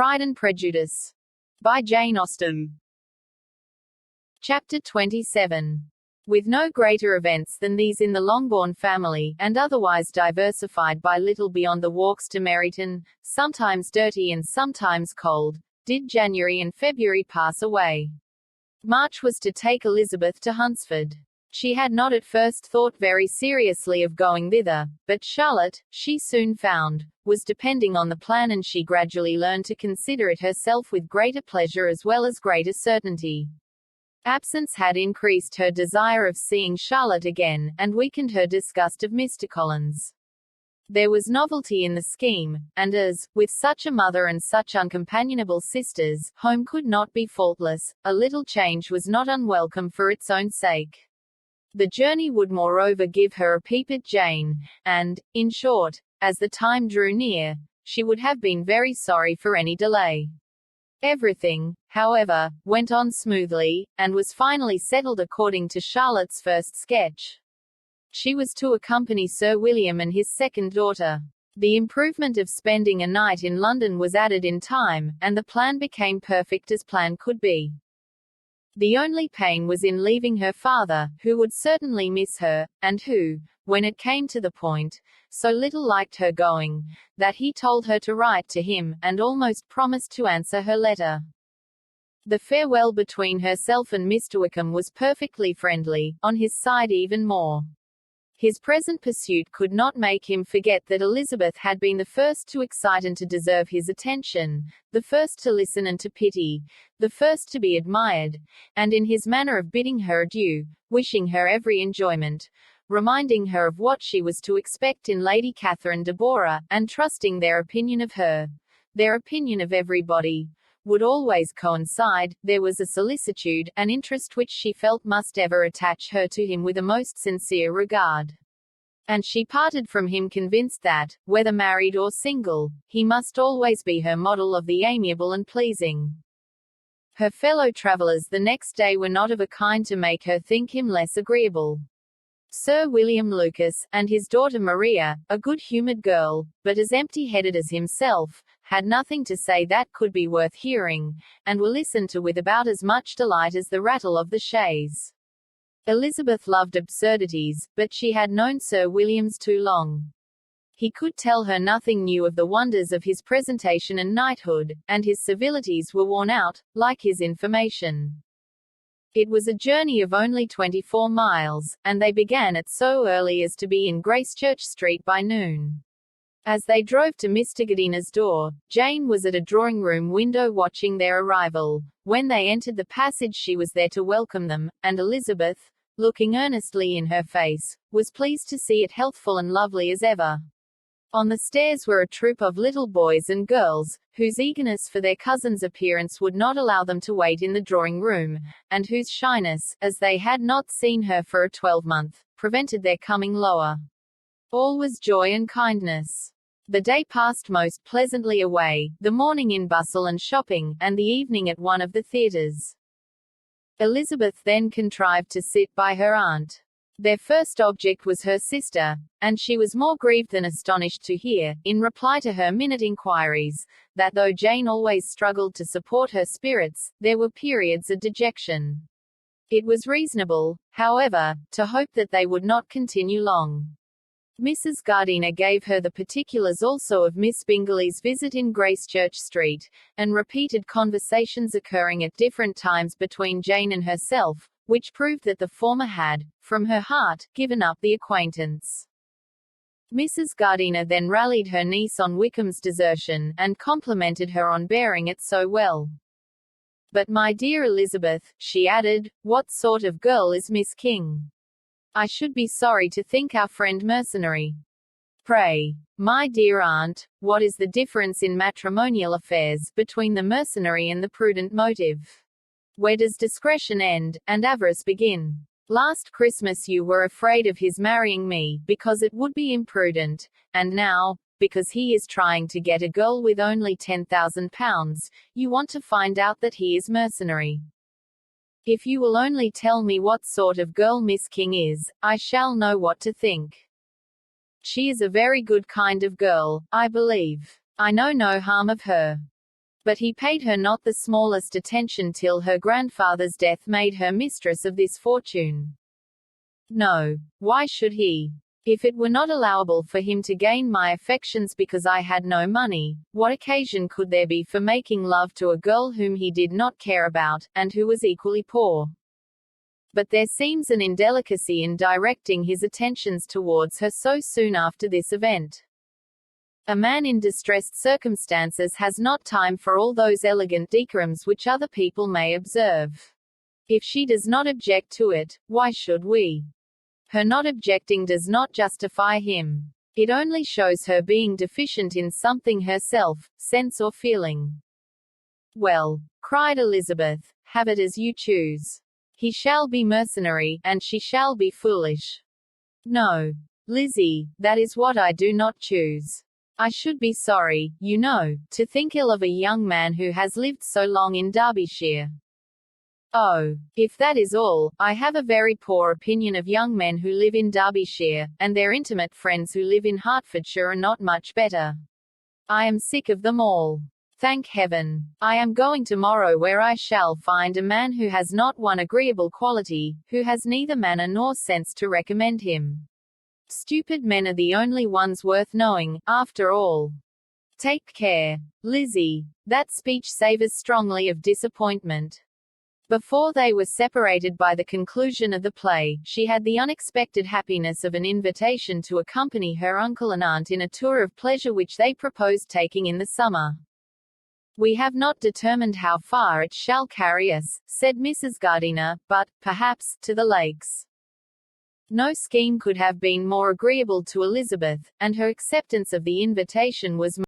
Pride and Prejudice. By Jane Austen. Chapter 27. With no greater events than these in the Longbourn family, and otherwise diversified by little beyond the walks to Meryton, sometimes dirty and sometimes cold, did January and February pass away. March was to take Elizabeth to Hunsford. She had not at first thought very seriously of going thither, but Charlotte, she soon found, was depending on the plan, and she gradually learned to consider it herself with greater pleasure as well as greater certainty. Absence had increased her desire of seeing Charlotte again, and weakened her disgust of Mr. Collins. There was novelty in the scheme, and as, with such a mother and such uncompanionable sisters, home could not be faultless, a little change was not unwelcome for its own sake. The journey would moreover give her a peep at Jane, and, in short, as the time drew near, she would have been very sorry for any delay. Everything, however, went on smoothly, and was finally settled according to Charlotte's first sketch. She was to accompany Sir William and his second daughter. The improvement of spending a night in London was added in time, and the plan became perfect as plan could be. The only pain was in leaving her father, who would certainly miss her, and who, when it came to the point, so little liked her going, that he told her to write to him, and almost promised to answer her letter. The farewell between herself and Mr. Wickham was perfectly friendly, on his side even more. His present pursuit could not make him forget that Elizabeth had been the first to excite and to deserve his attention, the first to listen and to pity, the first to be admired, and in his manner of bidding her adieu, wishing her every enjoyment, reminding her of what she was to expect in Lady Catherine de Bora, and trusting their opinion of her, their opinion of everybody, would always coincide. There was a solicitude, an interest which she felt must ever attach her to him with a most sincere regard. And she parted from him convinced that, whether married or single, he must always be her model of the amiable and pleasing. Her fellow travellers the next day were not of a kind to make her think him less agreeable. Sir William Lucas, and his daughter Maria, a good-humoured girl, but as empty-headed as himself, had nothing to say that could be worth hearing, and were listened to with about as much delight as the rattle of the chaise. Elizabeth loved absurdities, but she had known Sir William's too long. He could tell her nothing new of the wonders of his presentation and knighthood, and his civilities were worn out, like his information. It was a journey of only 24 miles, and they began at so early as to be in Gracechurch Street by noon. As they drove to Mr. Gardina's door, Jane was at a drawing-room window watching their arrival. When they entered the passage she was there to welcome them, and Elizabeth, looking earnestly in her face, was pleased to see it healthful and lovely as ever. On the stairs were a troop of little boys and girls, whose eagerness for their cousin's appearance would not allow them to wait in the drawing-room, and whose shyness, as they had not seen her for a 12-month, prevented their coming lower. All was joy and kindness. The day passed most pleasantly away, the morning in bustle and shopping, and the evening at one of the theatres. Elizabeth then contrived to sit by her aunt. Their first object was her sister, and she was more grieved than astonished to hear, in reply to her minute inquiries, that though Jane always struggled to support her spirits, there were periods of dejection. It was reasonable, however, to hope that they would not continue long. Mrs. Gardiner gave her the particulars also of Miss Bingley's visit in Gracechurch Street, and repeated conversations occurring at different times between Jane and herself, which proved that the former had, from her heart, given up the acquaintance. Mrs. Gardiner then rallied her niece on Wickham's desertion, and complimented her on bearing it so well. "But my dear Elizabeth," she added, "what sort of girl is Miss King? I should be sorry to think our friend mercenary. Pray, my dear aunt, what is the difference in matrimonial affairs, between the mercenary and the prudent motive? Where does discretion end, and avarice begin? Last Christmas you were afraid of his marrying me, because it would be imprudent, and now, because he is trying to get a girl with only £10,000, you want to find out that he is mercenary. If you will only tell me what sort of girl Miss King is, I shall know what to think. She is a very good kind of girl, I believe. I know no harm of her. But he paid her not the smallest attention till her grandfather's death made her mistress of this fortune. No. Why should he? If it were not allowable for him to gain my affections because I had no money, what occasion could there be for making love to a girl whom he did not care about, and who was equally poor? But there seems an indelicacy in directing his attentions towards her so soon after this event. A man in distressed circumstances has not time for all those elegant decorums which other people may observe. If she does not object to it, why should we? Her not objecting does not justify him. It only shows her being deficient in something herself, sense or feeling. Well, cried Elizabeth, have it as you choose. He shall be mercenary, and she shall be foolish. No, Lizzie, that is what I do not choose. I should be sorry, you know, to think ill of a young man who has lived so long in Derbyshire. Oh, if that is all, I have a very poor opinion of young men who live in Derbyshire, and their intimate friends who live in Hertfordshire are not much better. I am sick of them all. Thank heaven. I am going tomorrow where I shall find a man who has not one agreeable quality, who has neither manner nor sense to recommend him. Stupid men are the only ones worth knowing, after all. Take care, Lizzie. That speech savors strongly of disappointment. Before they were separated by the conclusion of the play, she had the unexpected happiness of an invitation to accompany her uncle and aunt in a tour of pleasure which they proposed taking in the summer. We have not determined how far it shall carry us, said Mrs. Gardiner, but, perhaps, to the lakes. No scheme could have been more agreeable to Elizabeth, and her acceptance of the invitation was